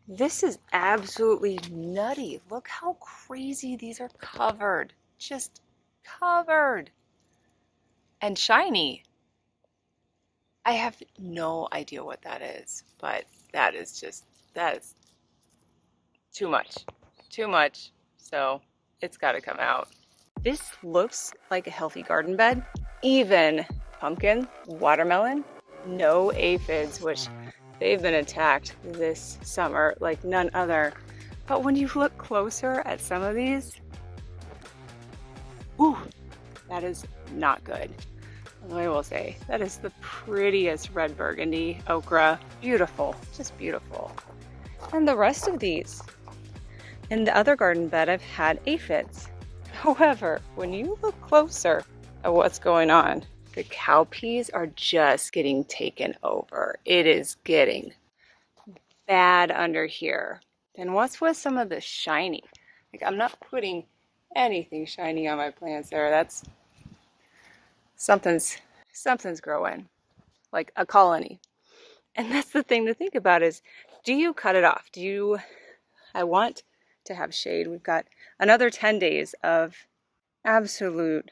This is absolutely nutty. Look how crazy these are covered. Just covered. And shiny. I have no idea what that is, but that is too much. Too much. So it's got to come out. This looks like a healthy garden bed. Even pumpkin, watermelon, no aphids, which they've been attacked this summer like none other. But when you look closer at some of these, ooh, that is not good. Although I will say, that is the prettiest red burgundy okra. Beautiful, just beautiful. And the rest of these, in the other garden bed, I've had aphids. However, when you look closer at what's going on, the cowpeas are just getting taken over. It is getting bad under here. Then what's with some of the shiny? Like, I'm not putting anything shiny on my plants there. That's something's growing, like a colony. And that's the thing to think about is, do you cut it off? I want to have shade. We've got another 10 days of absolute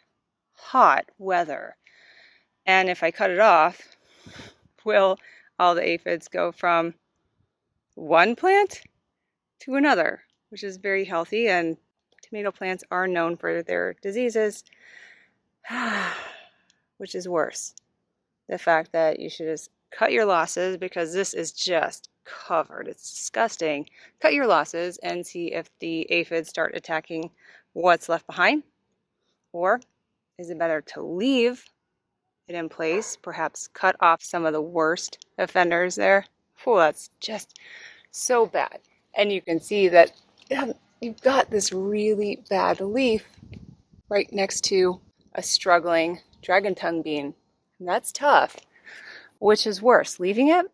hot weather. And if I cut it off, will all the aphids go from one plant to another, which is very healthy, and tomato plants are known for their diseases, which is worse. The fact that you should just cut your losses, because this is just covered. It's disgusting. Cut your losses and see if the aphids start attacking what's left behind. Or is it better to leave it in place, perhaps cut off some of the worst offenders there? Oh, that's just so bad. And you can see that you've got this really bad leaf right next to a struggling dragon tongue bean. And that's tough. Which is worse, leaving it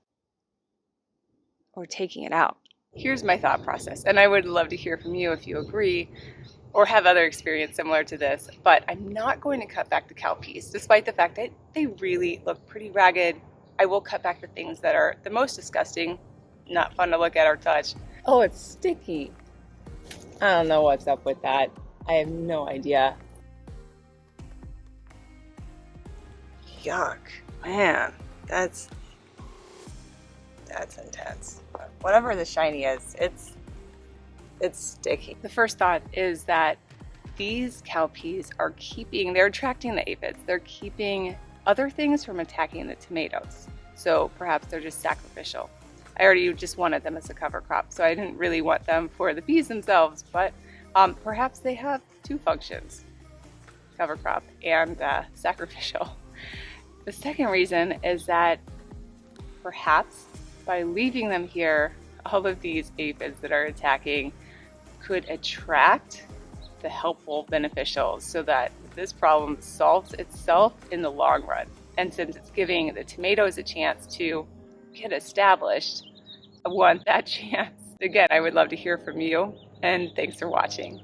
or taking it out? Here's my thought process, and I would love to hear from you if you agree or have other experience similar to this, but I'm not going to cut back the cowpeas, despite the fact that they really look pretty ragged. I will cut back the things that are the most disgusting, not fun to look at or touch. Oh, it's sticky. I don't know what's up with that. I have no idea. Yuck, man. That's intense. But whatever the shiny is, it's sticky. The first thought is that these cowpeas they're attracting the aphids. They're keeping other things from attacking the tomatoes. So perhaps they're just sacrificial. I already just wanted them as a cover crop, so I didn't really want them for the peas themselves, but perhaps they have two functions, cover crop and sacrificial. The second reason is that perhaps by leaving them here, all of these aphids that are attacking could attract the helpful beneficials so that this problem solves itself in the long run. And since it's giving the tomatoes a chance to get established, I want that chance. Again, I would love to hear from you, and thanks for watching.